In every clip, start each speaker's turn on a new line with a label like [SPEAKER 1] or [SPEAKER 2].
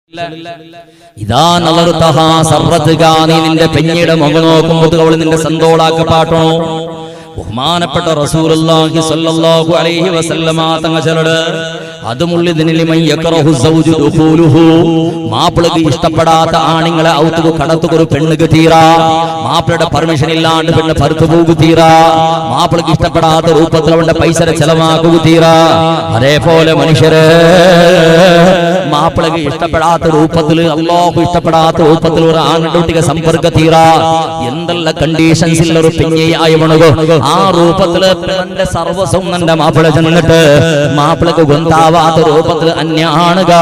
[SPEAKER 1] ഇതാ നളർതഹാ സർറതുകാ, നീ നിന്റെ പെഞ്ഞയുടെ മുഖം നോക്കുമ്പോൾ അവൾ നിന്റെ സന്തോളാക്ക പാട്ടണോ. ബഹുമാനപ്പെട്ട റസൂലുള്ളാഹി സ്വല്ലല്ലാഹു അലൈഹി വസല്ലമ തങ്ങൾ ചൊല്ലട് മാപ്പിളക്ക് ഇഷ്ടപ്പെടാത്ത ആണുങ്ങളെ ഔത്തുക കടത്തുക ഒരു പെണ്ണുക്ക് തീരാ. മാപ്പിളയുടെ പെർമിഷൻ ഇല്ലാണ്ട് പെണ്ണ് പരുത്തു പോകു തീരാ. മാപ്പിളക്ക് ഇഷ്ടപ്പെടാത്ത രൂപത്തിൽ അവന്റെ പൈസ ചെലവാക്കുക തീരാ. അതേപോലെ മനുഷ്യര് മാപ്പിളക്ക് ഇഷ്ടപ്പെടാത്ത രൂപത്തിൽ, അല്ലാഹു ഇഷ്ടപ്പെടാത്ത രൂപത്തിൽ ഒരു ആൺകുട്ടിക്ക് സമ്പർക്ക തീരാ. എന്തെല്ലാം കണ്ടീഷൻസിൽ ഒരു പെഞ്ഞയായവണോ ആ രൂപത്തില് തന്റെ സർവസ്വം തന്റെ മാപ്പിള ചെന്നിട്ട് മാപ്പിളക്ക് ഗൊന്താവാത്ത രൂപത്തിൽ അന്യ ആണുക.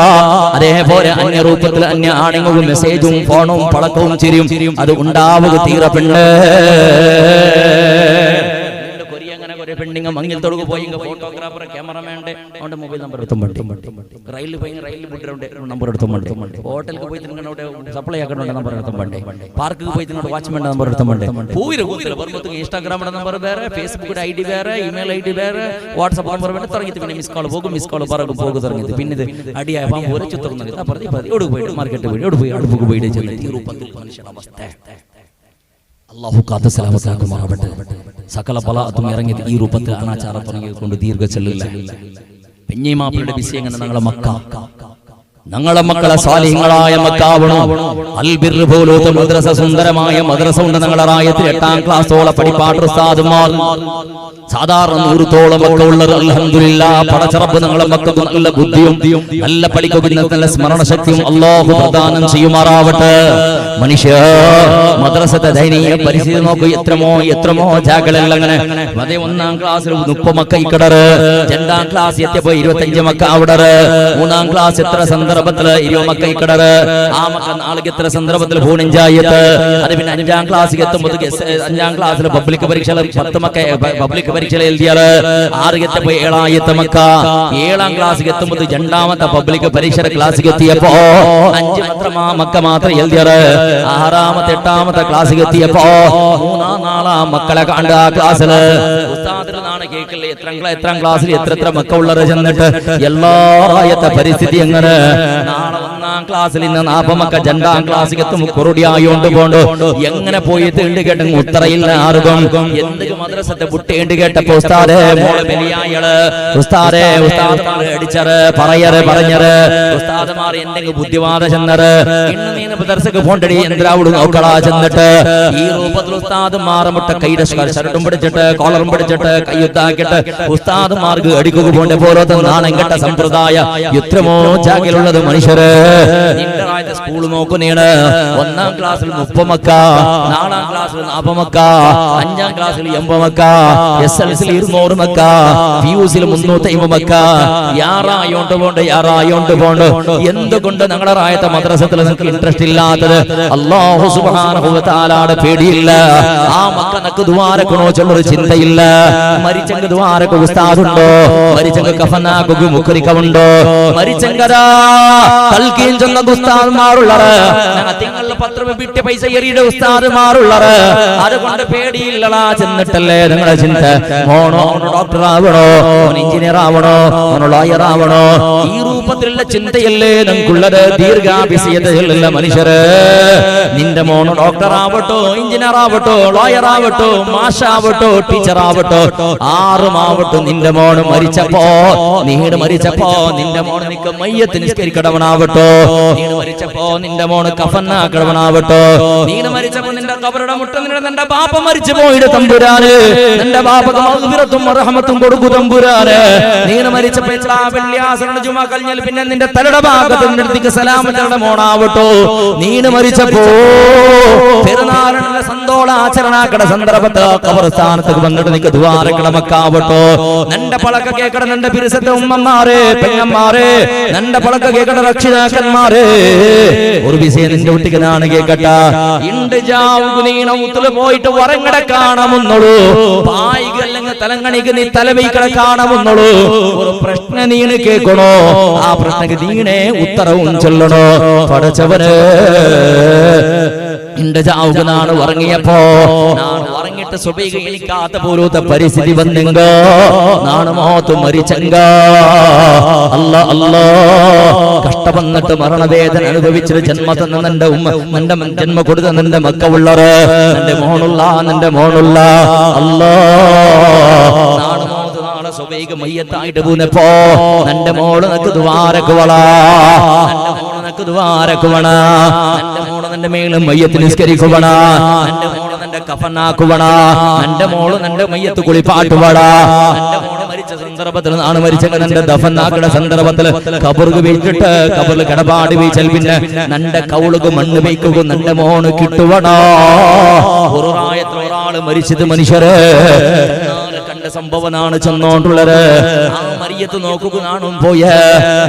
[SPEAKER 1] അതേപോലെ അന്യ രൂപത്തിൽ അന്യ ആണുങ്ങളും മെസ്സേജും ഫോണും പളക്കവും ചിരിയും അത് ഉണ്ടാവുക തീര പെണ്ണ്. പെണ്ണിങ്ങ മങ്ങിൽ തൊടുക പോയി ഫോട്ടോഗ്രാഫർ ക്യാമറമാൻ്റെ അവന്റെ മൊബൈൽ നമ്പർ എടുത്തും റെയിലിൽ പോയി റെയിലിൽ നമ്പർ എടുത്തും ഹോട്ടലിൽ പോയി സപ്ലൈ ആക്കണ നമ്പർ എടുത്തും പാർക്കിൽ പോയി വാച്ച്മാൻ്റെ നമ്പർ എടുത്തും ഇൻസ്റ്റാഗ്രാമിന്റെ നമ്പർ വേറെ, ഫേസ്ബുക്കിന്റെ ID വേറെ, ഇമെയിൽ ID വേറെ, വാട്സ്ആപ്പ് നമ്പർ വേറെ. തുടങ്ങിയിട്ട് പിന്നെ മിസ് കോൾ പോകും, മിസ് കോൾ പോകും തുടങ്ങിയത്. പിന്നെ ഇത് അടിയായ പോലെ ചിത്രം പോയി മാർക്കറ്റ് പോയി എവിടെ പോയി അടുപ്പ് പോയി മനുഷ്യന്റെ അവസ്ഥ. അല്ലാഹു കാത്ത് സലാമത്താക്കുമാറാവട്ടെ. സകല ബലാഅത്തും ഇറങ്ങിയത് ഈ രൂപത്തിൽ അനാചാരം തുടങ്ങിയത് ദീർഘ ചെല്ലില്ല. പെഞ്ഞിമാപ്പിളുടെ വിഷയം എങ്ങനെ ഞങ്ങളെ മക്കളെ സാലിഹ്യങ്ങളായ മക്കാവണോ. അൽബിർ പോലത്തെ മദ്രസ, സുന്ദരമായ മദ്രസ ഉണ്ട് ഞങ്ങളുടെ റായത്തിൽ. 8ാം ക്ലാസ്സോളം പഠിപ്പാട്ട് ഉസ്താദുമാർ സാധാരണ 100തോളം ഒക്കെ ഉള്ളത്. അൽഹംദുലില്ലാഹ് പടച്ചറബ് ഞങ്ങളെ മക്കൾക്ക് നല്ല ബുദ്ധിയും നല്ല പഠിക്കുന്ന നല്ല സ്മരണശക്തിയും അല്ലാഹു പ്രദാനം ചെയ്യുമാറാവട്ടെ. മനുഷ്യ മദ്രസത്തെ ദയനീയ പരിസ്ഥിതി നോക്കൂ. എത്രമോ ജാഗളല്ല അങ്ങനെ. അതേ 1ാം ക്ലാസ്സിൽ 30 മക്ക ഇക്കടറ്, 2ാം ക്ലാസ് എത്തിയപ്പോ 25 മക്ക അവിടറ്, 3ാം ക്ലാസ് എത്ര സന്ദർഭത്തില് 20 മക്ക ഇക്കടറ്, ആ മക്ക നാളേക്ക് എത്ര സന്ദർഭത്തിൽ പൂണിഞ്ചായത്ത്. അത് പിന്നെ 5ാം ക്ലാസ്സിൽ എത്തുമ്പോൾ 5ാം ക്ലാസ്സിൽ പബ്ലിക് പരീക്ഷ 10 മക്ക പബ്ലിക് പരീക്ഷയിൽ എഴുതിയാല്. 6 എത്തിയപ്പോ 7ാമത്തെ മക്ക, 7ാം ക്ലാസ്സിൽ എത്തുമ്പോൾ 2ാമത്തെ പബ്ലിക് പരീക്ഷയുടെ ക്ലാസ്സിൽ എത്തിയപ്പോ 5 മക്ക മാത്രം എഴുതിയാറ്. 6ാമത്തെ 8ാമത്തെ ക്ലാസ്സിൽ എത്തിയപ്പോ 3-4 മക്കളെ കണ്ട ആ ക്ലാസ്സില് ഉസ്താദിനാണ് കേൾക്കില്ല എത്രാം ക്ലാസ്സിൽ എത്ര മക്ക ഉള്ളത് ചെന്നിട്ട് എല്ലായത്തെ പരിസ്ഥിതി എങ്ങനെ. നാളെ 1ാം ക്ലാസ്സിൽ ഇന്ന് 40 മക്ക 2ാം ക്ലാസ്സിൽ എത്തും കുറുടി ആയോണ്ട് പോണ്ടോ എങ്ങനെ പോയി തീണ്ട് കേട്ട ഉത്തരയില്ല ആർക്കും. എന്തൊക്കെ മദ്രസത്തെ പുട്ടേണ്ട് കേട്ടപ്പോ ഉസ്താദേ മോളെ ബലിയായള് ഉസ്താദേ ഉസ്താദമാരെ അടിച്ചറ് പറഞ്ഞറ് ഉസ്താദമാർ എന്തെങ്കിലും ബുദ്ധിവാദ ചെന്നറ്. ഇന്ന് നീ മദ്രസക്ക് പോണ്ടടി എന്തിനാവിടും നോക്കളാ ചെന്നിട്ട് ഈ രൂപത്തിൽ ഉസ്താദ് മാറമുട്ട കൈയുടെ ഷർട്ടും പിടിച്ചിട്ട് കോളറും പിടിച്ചിട്ട് കയ്യുത്താക്കിട്ട് ഉസ്താദുമാർക്ക് അടിക്കുക പോണ്ട പോലത്തെ നാണം കെട്ട സമ്പ്രദായ എത്രമോ ജാഗിലുള്ളത് മനുഷ്യര്. സ്കൂൾ നോക്കുന്നേണ്. 1ാം ക്ലാസ്സിൽ 30 മക്ക, 4ാം ക്ലാസ്സിൽ 40 മക്ക, 5ാം ക്ലാസ്സിൽ 80 മക്ക, SLC 200 മക്ക, ഫ്യൂസിൽ 350 മക്ക. യാറായോണ്ട് പോണ്ട് എന്തുകൊണ്ട് ഞങ്ങളുടെ റായത്തെ മദ്രസത്തിൽ നിങ്ങൾക്ക് ഇൻട്രസ്റ്റ് ഇല്ലാത്തത്? അല്ലാഹു സുബ്ഹാനഹു വ തആലയുടെ പേടിയില്ല. ആ മക്ക നക്ക് ദുആരക്കണോ ചൊല്ലൊരു ചിന്തയില്ല. മരിച്ചെങ്കിൽ ദുആരക്ക് ഉസ്താദുണ്ടോ, മരിച്ചെങ്കിൽ കഫനാക്ക് മുഖരിക്കവുണ്ടോ, മരിച്ചെങ്കരാ തൽക്കീൻ ചെന്ന ഉസ്താദ്മാരുള്ളറ്, തിങ്കളിൽ 10 രൂപ വിട്ട് പൈസ എറിയുടെ ഉസ്താദ്മാരുള്ളറ്. അതുകൊണ്ട് പേടിയില്ലടാ. ചെന്നിട്ടല്ലേ നിങ്ങളുടെ ചിന്ത മോണോ ഡോക്ടർ ആവണോ, എഞ്ചിനീയർ ആവണോ, ലോയർ ആവണോ, ഈ രൂപത്തിലുള്ള ചിന്തയല്ലേ നിങ്ങൾക്കുള്ളത്. ദീർഘാഭിസയതയുള്ള മനുഷ്യര് നിന്റെ മോണോ ഡോക്ടർ ആവട്ടോ, എഞ്ചിനീയർ ആവട്ടോ, ലോയർ ആവട്ടോ, മാഷാവട്ടോ, ടീച്ചർ ആവട്ടോ, ആറുമാവട്ടോ, നിന്റെ മോണ് മരിച്ചപ്പോ നിന്റെ മോണ് നിക്ക് മയ്യത്ത് നിസ്കരിക്കടവനാവട്ടോ, നീ മരിച്ചപ്പോ നിന്റെ മോണ് കഫനാക്കടവനാവട്ടോ, നീ മരിച്ചപ്പോ നിന്റെ കബറുടെ മുട്ട നിന്റെ ബാപ്പ മരിച്ചു പോയിട്ട് തമ്പുരാന് നിന്റെ ബാപ്പക്ക് മഗ്ഫിറത്തും റഹ്മത്തും കൊടുക്കു തമ്പുരാന്. നീ മരിച്ചപ്പോ വെള്ളിയാസറിന്റെ ജുമാ കഴിഞ്ഞാൽ പിന്നെ നിന്റെ തലയുടെ ഭാഗത്ത് നിന്റെ അടുത്തേക്ക് സലാമത്തിന്റെ മോണാവട്ടോ. നീ മരിച്ചപ്പോ പെരുന്നാളിന്റെ സന്തോളാചരണാക്കട സന്ദർഭത്തിൽ ഖബർസ്ഥാനത്തേക്ക് വന്നിട്ട് നിനക്ക് ദുആരക്കട മക്കാവട്ടോ. നിന്റെ പളക്ക കേക്കട നിന്റെ പിരിസത്തെ ഉമ്മമാരെ പെങ്ങന്മാരെ, നിന്റെ പളക്ക കേക്കട രക്ഷിതാക്കന്മാരെ, ഒരു വിഷയം നിന്റെ കുട്ടിക്കനാണ് കേക്കട്ട. ഇണ്ട് ജാവുകുലീണൂത്തില് പോയിട്ട് വറങ്ങട കാണാമെന്നുള്ളൂ, പായികല്ലെങ്കിൽ തലങ്ങണിക്ക് നീ തലവൈക്കട കാണാമെന്നുള്ളൂ. ഒരു പ്രശ്നം നീണ് കേൾക്കണോ, ആ പ്രശ്നക്ക് നീണേ ഉത്തരവും ചൊല്ലണോ. പടച്ചവന് എന്റെ ചാവുക നാണ് ഉറങ്ങിയപ്പോ നാണ് ഉറങ്ങിട്ട് സുബൈഹ എണിക്കാത്ത പോലത്തെ പരിസ്ഥിതി വന്നെങ്ക നാണ് മോത്ത് മരിച്ചെങ്ക അല്ലാ അല്ലാ കഷ്ടപ്പെന്നിട്ട് മരണവേദന അനുഭവിച്ചിട്ട് ജന്മ തന്ന നിന്റെ ഉമ്മ നിന്റെ ജന്മ കൊടുത്ത നിന്റെ മക്ക ഉള്ളറ് നിന്റെ മോണുള്ള അല്ലാ നാണ് മോത്ത് നാളെ സുബൈഹ മയ്യത്തായിട്ട് പോന്നപ്പോ നിന്റെ മോള് നിനക്ക് ദ്വാരക്കുവള ദ്വാരക്കുവണ നിന്റെ മോള് നിന്റെ മേലും മയ്യത്ത് നിസ്കരിക്കുവണ നിന്റെ മോള് നിന്റെ കഫനാക്കുവണ നിന്റെ മോള് നിന്റെ മയ്യത്ത് കുളിപ്പാട്ടുവട നിന്റെ മോള് മരിച്ച സന്ദർഭത്തിൽ നാണ് മരിച്ചെങ്കിൽ നിന്റെ ദഫനാക്കുന്ന സന്ദർഭത്തിൽ കബറുക വീഴ്ചിട്ട് കബറിൽ കിടപാട് വീഴ്ചൽ പിന്നെ നിന്റെ കൗളുക മണ്ണ് വയ്ക്കുക നിന്റെ മോണ് കിട്ടുവട ഒരു പ്രായത്തിൽ ഒരാള് മരിച്ചത് മനുഷ്യര് കണ്ട സംഭവനാണ് ചെന്നോണ്ടുള്ളത് ആ മയ്യത്ത് നോക്കുക നാണും പോയ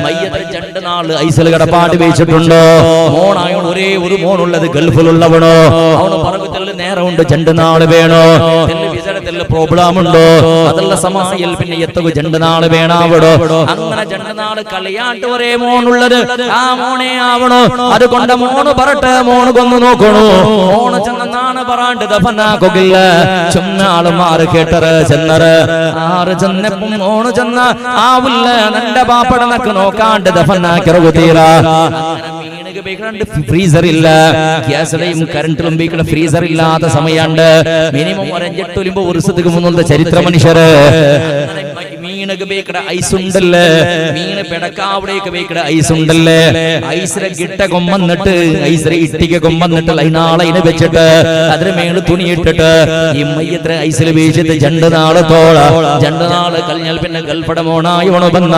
[SPEAKER 1] മയ്യത്ത് 2 നാള് ഐസൽ കിടപ്പാട് വെച്ചിട്ടുണ്ടോ മോണായോ ഒരേ ഒരു മോനുള്ളത് ഗൾഫിലുള്ളവണോ അവന് പറകത്തിൽ നേരെ ഉണ്ട് 2 നാള് വേണോ വിസരത്തിൽ പ്രോബ്ലം ഉണ്ടോ അതല്ല സമായിൽ പിന്നെ എത്തുക 2 നാള് വേണാവടോ അങ്ങനെ 2 നാള് കളിയാട്ട് ഒരേ മോനുള്ളത് ആ മോനെ ആവണോ അതുകൊണ്ട് മോന് പറട്ടെ മോന് കൊന്നു നോക്കണോ മോണ് ചെന്നാണ് പറയാണ്ട് ദഫനാക്കില്ല ചുമ്മാള് മാറി കേട്ടറ് ചെന്നറ് ആറ് ചെന്നപ്പം മോണ് ചെന്ന ആവില്ല നിന്റെ ബാപ്പടനക്ക് നോക്കാണ്ട് ദഫനാക്കിറകു തീരാ ഫ്രീസർ ഇല്ല ഗ്യാസിലെയും കറണ്ടിലും ഉപയോഗിക്കുന്ന ഫ്രീസർ ഇല്ലാത്ത സമയമുണ്ട് മിനിമം ഒരു 5-8 വർഷത്തേക്ക് മുന്നുള്ള ചരിത്ര മനുഷ്യര് മീനൊക്കെ ഉപയോഗിക്കുന്ന ഐസ് ഉണ്ടല്ലേ മീന് പിടക്കാവിടേക്ക് ഉപയോഗിക്കുന്ന ഐസ് ഉണ്ടല്ലേ ഐസിലെ ഗിട്ട കൊമ്പന്നിട്ട് ഐസിലെ ഇട്ടിക്ക് കൊമ്പന്നിട്ട് അതിനാളതിനെ വെച്ചിട്ട് അതിന് മേള് തുണിയിട്ടിട്ട് ഈ മയ്യത്ര ഐസിൽ വീഴ്ചിട്ട് 2 നാള് കഴിഞ്ഞാൽ പിന്നെ ഗൾഫട മോണായി ഉണവന്ന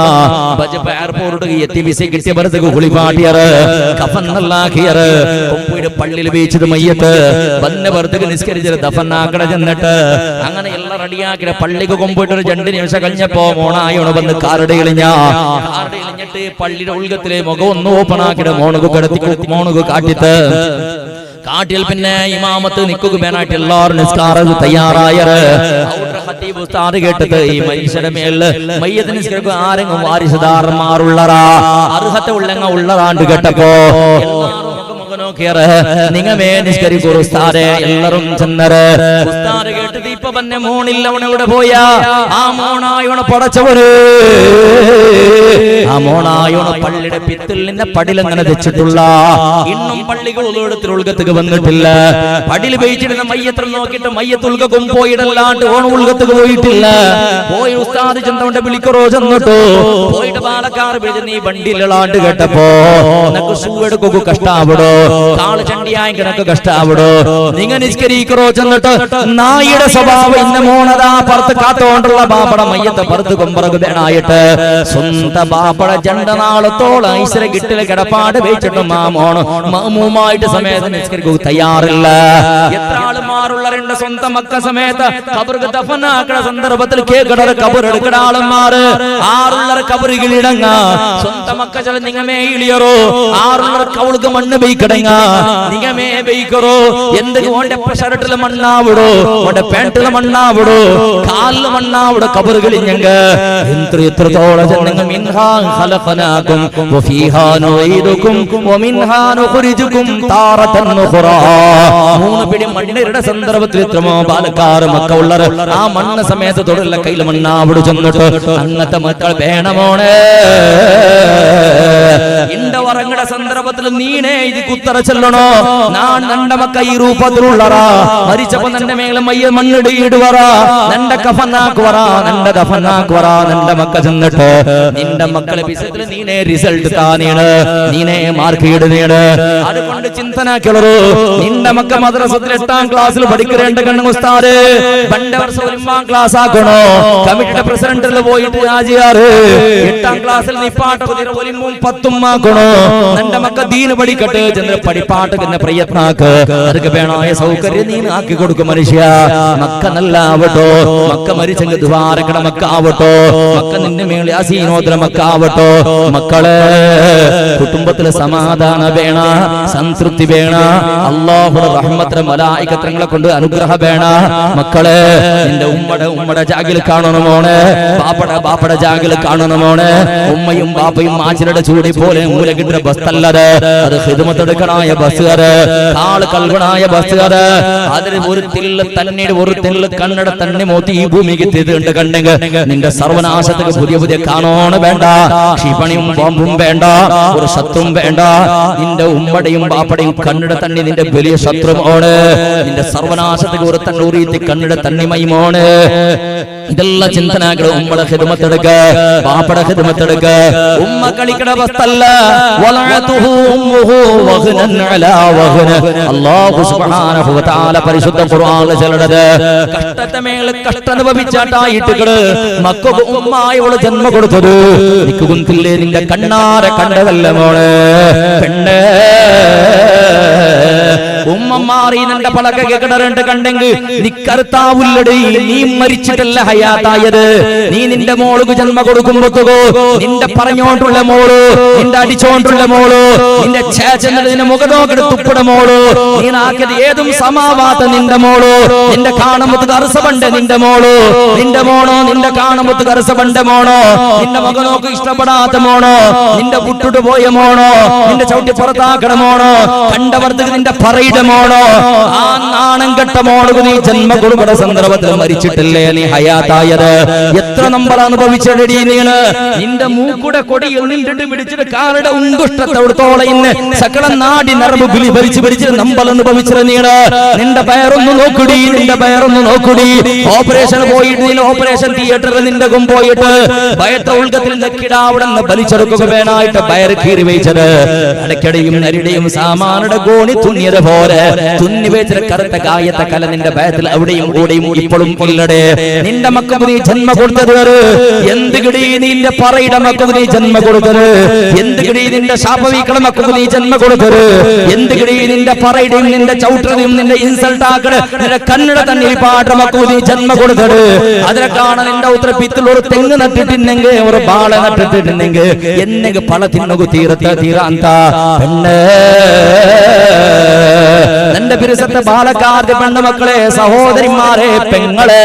[SPEAKER 1] എയർപോർട്ട് എത്തി വിസ കിട്ടിയ പുറത്തേക്ക് കുളിപ്പാട്ടിയറ് കഫന്നല്ലാക്കിയറ് കൊമ്പയുടെ പള്ളിയിൽ വീഴ്ചത് മയ്യത്ത് വന്ന പുറത്തേക്ക് നിസ്കരിച്ചത് ദഫനാക്കട ചെന്നിട്ട് അങ്ങനെ എല്ലാം റെഡിയാക്കിയ പള്ളിക്ക് കൊമ്പോയിട്ട് ഒരു 2 നിമിഷം കഴിഞ്ഞപ്പോ മോണായോണ് വന്ന് കാറുടെ ഇളിഞ്ഞിട്ട് പള്ളിയുടെ ഉൾഗത്തിലെ മുഖം ഒന്ന് ഓപ്പണാക്കിയിട്ട് മോണുകു കാട്ടിത്ത് കാട്ടിൽ പിന്നെ ഇമാമത്ത് നിക്കുക വേണായിട്ട് എല്ലാവരും നിസ്കാരം തയ്യാറായറ് കേട്ടത് ഈ മനുഷ്യരുടെ മേല് മയ്യത്ത് നിസ്കരിക്കുക ആരെങ്കിലും വാരിസുദാരന്മാരുള്ളറാ അർഹത ഉള്ളതാണ്ട് കേട്ടപ്പോ നിങ്ങമേ നിസ്കരിക്കൂ ഉസ്താദേ എല്ലാരും ചെന്നറ് ഉസ്താദ് കേട്ടത് ഇപ്പൊ തന്നെ മോണില്ല അവനെവിടെ പോയാ ആ മോണായോണ പടച്ചവര് ആ മോണായോണ പള്ളിയുടെ പിത്തിൽ നിന്നെ പടിലങ്ങനെ വെച്ചിട്ടുള്ള ഇന്നും പള്ളികൾ ഉൾഗത്തേക്ക് വന്നിട്ടില്ല പടിയിൽ വെയിച്ചിടുന്ന മയ്യത്ര നോക്കിയിട്ട് മയ്യത്ത് ഉൾക്കും പോയിടല്ലാണ്ട് ഓണ ഉൾഗത്തേക്ക് പോയിട്ടില്ല പോയി ഉസ്താദ് ചെന്നോണ്ട് വിളിക്കറോ ചെന്നിട്ടോ പോയിട്ട് പാലക്കാർ വിളിച്ച് നീ വണ്ടിയിലാണ്ട് കേട്ടപ്പോ നിനക്ക് ഷൂ എടുക്കൂ കഷ്ടാവിടോ കാള് ചണ്ടിയായി കിടക്ക് കഷ്ടാവിടോ നിങ്ങ നിസ്കരിക്കറോ ചെന്നിട്ട് നായുടെ സ്വഭാവം ഇന്ന മോണതാ പുറത്ത് കാത്തോണ്ടുള്ള ബാപ്പട മയ്യത്തെ പുറത്ത് കൊമ്പറകു വേണായിട്ട് സ്വന്തം ബാപ്പട 2 നാളത്തോളം ഐശ്വര്യ കിട്ടില് കിടപ്പാട് വെച്ചിട്ടും ആ മോണ് മാമുമായിട്ട് സമയത്ത് നിസ്കരിക്കൂ തയ്യാറില്ല എത്ര ആളുമാരുള്ള 2 സ്വന്തം മക്ക സമയത്ത് കബർക്ക് ദഫനാക്കണ സന്ദർഭത്തിൽ കേക്കട കബറെടുക്കണ ആളുമാര് ആറുള്ളർ കബറുകളിടങ്ങ സ്വന്തം മക്ക ചില നിങ്ങമേ ഇളിയറോ ആറുള്ളർ കവൾക്ക് മണ്ണ് ബൈക്കടങ്ങ നിങ്ങമേ ബൈക്കറോ എന്തെങ്കിലും ഓന്റെ ഷർട്ടില് മണ്ണാവിടോ ഓന്റെ പാന്റില് മണ്ണാവിടോ കാലില് മണ്ണാവിടോ കബറുകളിഞ്ഞങ്ക എത്രത്തോളം ജനങ്ങൾ മിൻഹാ ഖലഖനാകും വഫീഹാ നുഈദുകും വമിൻഹാ നുഖ്രിജുകും താറതൻ ഉഖ്റാ 3 പിടി മണ്ണിരുടെ സന്ദർഭത്തിൽ എത്രമോ പാലക്കാർ മക്ക ഉള്ളർ ആ മണ്ണ് സമയത്ത് തൊടുള്ള കയ്യിൽ മണ്ണാവിടു ചെന്നിട്ട് അങ്ങനത്തെ മക്കൾ വേണമോണേ ഇണ്ട വറങ്ങട സന്ദർഭത്തിൽ നീനേ ഇത് കുത്തറ ചെല്ലണോ ഞാൻ നണ്ട മക്ക ഈ രൂപത്തിലുള്ളറാ മരിച്ചപ്പോ നന്റെ മേലെ മയ്യ മണ്ണിടുവറ നന്റെ കഫനാക്കുവറ നന്റെ ദഫനാക്കുവറ നന്റെ മക്ക ചെന്നിട്ട് നിന്റെ മക്കളെ വിഷയത്തിൽ നീനേ റിസൾട്ട് താനീണ് നീനേ മാർക്ക് ഇടുന്നീണ് അതുകൊണ്ട് ചിന്തനാക്കിയുള്ളൂ നിന്റെ മക്ക മദ്രസത്തിൽ 8ാം ക്ലാസ്സിൽ പഠിക്കേണ്ട കണ്ണു ഉസ്താദ് 2 വർഷം 1ാം ക്ലാസ് ആക്കണോ കമ്മിറ്റിയുടെ പ്രസിഡന്റിൽ പോയിട്ട് രാജിയാറ് 8ാം ക്ലാസ്സിൽ നിപ്പാട്ട് 10ഉം ആക്കണോ നന്റെ മക്ക ദീന് പഠിക്കട്ടെ ചെന്ന് പഠിപ്പാട്ടുന്ന പ്രയത്നാക്ക് അതൊക്കെ വേണമായ സൗകര്യം നീ ആക്കി കൊടുക്കും മനുഷ്യ മക്ക നല്ല ആവട്ടോ മക്ക മരിച്ചെങ്കിൽ ദ്വാരക്കട മക്ക ആവട്ടോ മക്ക നിന്റെ മേളിൽ അസീനോദ്ര മക്ക ആവട്ടോ മക്കളെ കുടുംബത്തിലെ സമാധാന വേണ സംതൃപ്തി വേണ അല്ലാഹുവിന്റെ റഹ്മത്ത് മലായികത്രങ്ങളെ കൊണ്ട് അനുഗ്രഹം വേണ മക്കളെ നിന്റെ ഉമ്മടെ ജാഗിൽ കാണണം മോനെ ബാപ്പടെ ജാഗിൽ കാണണം മോനെ ഉമ്മയും ബാപ്പയും ആചരുടെ ചൂടി പോലെ മൂലകിട്ട ബസ്തല്ലത് അത് ഹിദ്മത്തോടെ എടുക്കണായ ബസ്സുകാര് കാള് കൽവണായ ബസ്സുകാര് അതിൽ ഒരു തില്ല് തന്നീട് ഒരു തില്ല് കണ്ണട തന്നെ മോത്തി ഈ ഭൂമിക്ക് തിരിണ്ട് കണ്ടെങ്കിൽ നിന്റെ സർവനാശത്തിന് പുതിയ പുതിയ കാണോണ് വേണ്ട, ക്ഷിപണിയും ബോംബും വേണ്ട, ഒരു ശത്രും വേണ്ട. നിന്റെ ഉമ്മടയും ബാപ്പടയും കണ്ണിട തണ്ണി നിന്റെ വലിയ ശത്രുമോണ്. നിന്റെ സർവനാശത്തിന് ഒരു തണ്ണൂറിയിട്ട് കണ്ണിട തണ്ണിമയുമോണ്. ഇതെല്ലാം ചിന്തനാക്കള് ഉമ്മടെ ഹിദ്മത്തെടുക്ക, ബാപ്പടെ ഹിദ്മത്തെടുക്ക. ഉമ്മ കളിക്കട വസ്തല്ല അല്ലാഹു സുബ്ഹാനഹു വ തആല പരിശുദ്ധ ഖുർആനിൽ ചെല്ലണത് കഷ്ടത്തെ മേലെ കഷ്ടം അനുഭവിച്ചാട്ടായിട്ടിക്കട് മക്കൾക്ക് ഉമ്മായോട് ജന്മം കൊടുത്തത് നിക്ക് കുന്തില്ലേ നിന്റെ കണ്ണാരെ കണ്ടതല്ല മോളെ പെണ്ണേ. ഉമ്മമാറി നിന്റെ പളക കിടറണ്ട് കണ്ടെങ്കിൽ നിക്കർത്താവുല്ലടി നീ മരിച്ചിട്ടല്ല ഹയാത്തായത്. നീ നിന്റെ മോൾക്ക് ജന്മം കൊടുക്കുമ്പോഴത്തോ നിന്റെ പറഞ്ഞോണ്ടുള്ള മോള്, നിന്റെ അടിച്ചോണ്ടുള്ള മോള്, നിന്റെ ചേച്ചന്റെ മുഖനോക്കെടു തുപ്പട മോള്, നീ നാക്കത് ഏതും സമാവാത്ത നിന്റെ മോള്, നിന്റെ കാണുമ്പത്ത് കറുസപണ്ട് നിന്റെ മോള്, നിന്റെ മോണോ നിന്റെ കാണുമ്പത്ത് കറുസപണ്ട് മോണോ, നിന്റെ മുഖനോക്ക് ഇഷ്ടപ്പെടാത്ത മോണോ, നിന്റെ വിട്ടിട്ട് പോയ മോണോ, നിന്റെ ചവിട്ടി പുറത്താക്കണ മോണോ, കണ്ടവർക്ക് നിന്റെ പറയുടെ മോണോ, ആ നാണം കെട്ട മോണുക്ക് നീ ജന്മ കൊടുക്കുന്ന സന്ദർഭത്തിൽ മരിച്ചിട്ടില്ലേ നീ ഹയാത്തായത്. എത്ര നമ്പർ അനുഭവിച്ചടി നീള് നിന്റെ മൂക്കുടെ കൊടിയിൽ നിന്നിട്ട് പിടിച്ചിട്ട് കാരുടെ ഉങ്കുഷ്ടത്തോളത്തോളം ഇന്ന് സകല നാടി നരമ്പ് ഭരിച്ച് പിടിച്ചിട്ട് നമ്പർ അനുഭവിച്ചത് നീള്. നിന്റെ പയറൊന്ന് നോക്കുടി, നിന്റെ പയറൊന്ന് നോക്കുടി. ഓപ്പറേഷൻ പോയിട്ട് നീ ഓപ്പറേഷൻ തിയേറ്ററിൽ നിന്റെ പോയിട്ട് ഭയത്തെ ഉൾക്കത്തിൽ നെക്കിടാവിടെ നിന്ന് വലിച്ചെടുക്കുക വേണമായിട്ട് പയർ കീറി വെച്ചത് അടക്കടയും നരിടയും സാമാനുടെ ഗോണി തുന്നിയത് പോലെ തുന്നി വെച്ചിട്ട് കറുത്ത കായത്തെ കല നിന്റെ ഭയത്തിൽ അവിടെയും കൂടെയും ഇപ്പോഴും കൊല്ലടേ. നിന്റെ മക്കൾക്ക് നീ ജന്മ കൊടുത്തത് എന്ത് കിടി നിന്റെ പറയുടെ മക്കൾക്ക് നീ ജന്മ കൊടുത്തത്, എന്ത് കിടി നിന്റെ ശാപവീക്കള മക്കൾക്ക് നീ ജന്മ കൊടുത്തത്, എന്ത് കിടി നിന്റെ പറയുടെയും നിന്റെ ചൗട്ടറിയും നിന്റെ ഇൻസൾട്ട് ആക്കട് നിന്റെ കണ്ണട തന്നെ പാട്ട മക്കൾക്ക് നീ ജന്മ കൊടുത്തത്. അതിനെ കാണാൻ നിന്റെ ഉത്തരപ്പിത്തിൽ ഒരു തെങ്ങ് നട്ടിട്ടുണ്ടെങ്കിൽ ഒരു ബാള നട്ടിട്ടുണ്ടെങ്കിൽ എന്നെങ്കിൽ പല തിന്നകു തീരാന്ത പെണ്ണ്. നിന്റെ പിരിസത്തെ ബാലക്കാരുടെ പെണ്ണുമക്കളെ സഹോദരിമാരെ പെങ്ങളെ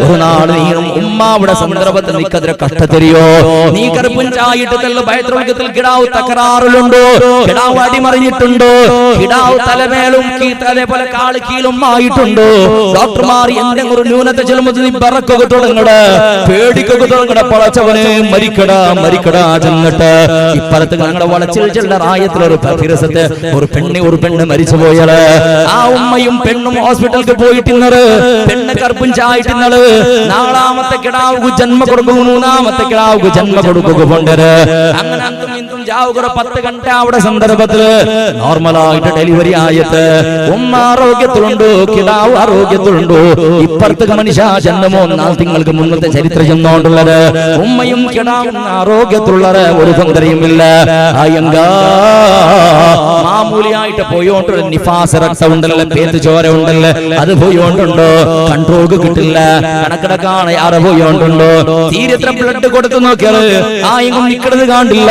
[SPEAKER 1] ഒരു നാട് നീയും ഉമ്മാവിടെ സന്ദർഭത്തിൽ നിക്കതിരെ കഷ്ടത്തിരിയോ. നീ കറുപ്പുഞ്ചായിട്ട് ഭയത്രോഗത്തിൽ കിടാവ് തകരാറിലുണ്ടോ, കിടാവ് അടിമറിഞ്ഞിട്ടുണ്ടോ, കിടാവ് തലമേലും അതേപോലെ കാള് കീലും ആയിട്ടുണ്ടോ. ഡോക്ടർമാർ എന്തെങ്കിലും ഒരു ന്യൂനത ചെല്ലുമ്പോൾ നീ പറക്കുക തുടങ്ങട, പേടിക്കുക തുടങ്ങട. പളച്ചവനെ മരിക്കടാ മരിക്കടാ ചെന്നിട്ട് ഇപ്പുറത്ത് ഞങ്ങളുടെ വളച്ചിൽ ചെല്ലറായത്തിലൊരു പിരസത്തെ ഒരു പെണ്ണ് മരിച്ചു പോയത്. ആ ഉമ്മയും പെണ്ണും ഹോസ്പിറ്റലിൽ പോയിട്ടിന്നത് പെണ്ണ് കറുപ്പുഞ്ചായിട്ടിന്നത് നാലാമത്തെ കിടാവുക്ക് ജന്മ കൊടുക്കുക, മൂന്നാമത്തെ കിടാവുക്ക് ജന്മ കൊടുക്കുക കൊണ്ടത് അങ്ങനെ അന്തും ഇന്തും ജാവുക 10 ഗണ്ട അവിടെ സന്ദർഭത്തില് നോർമലായിട്ട് ഡെലിവറി ആയത് ഉമ്മ ആരോഗ്യത്തിലുണ്ടോ, കിടാവ് ആരോഗ്യത്തിലുണ്ടോ. ഇപ്പുറത്ത് മനുഷ്യ ജന്മമോ 4 തിങ്ങൾക്ക് മുന്നത്തെ ചരിത്രം ചെന്നോണ്ടുള്ളത് ഉമ്മയും കിടാവും ആരോഗ്യത്തിലുള്ളത് ഒരു തൊന്തരയുമില്ല. അയ്യങ്കാ മാമൂലിയായിട്ട് പോയോണ്ട് നിഫാസ് രക്തം ഉണ്ടല്ലോ, പേത്ത് ചോര ഉണ്ടല്ലോ, അത് പോയോണ്ടുണ്ടോ കൺട്രോൾ കിട്ടില്ല. കണക്കിടക്കാണ് ആറ് പോയോണ്ടുണ്ടോ തീരെത്ര ബ്ലഡ് കൊടുത്തു നോക്കിയാൽ ആ എങ്ങും നിക്കണത് കാണില്ല.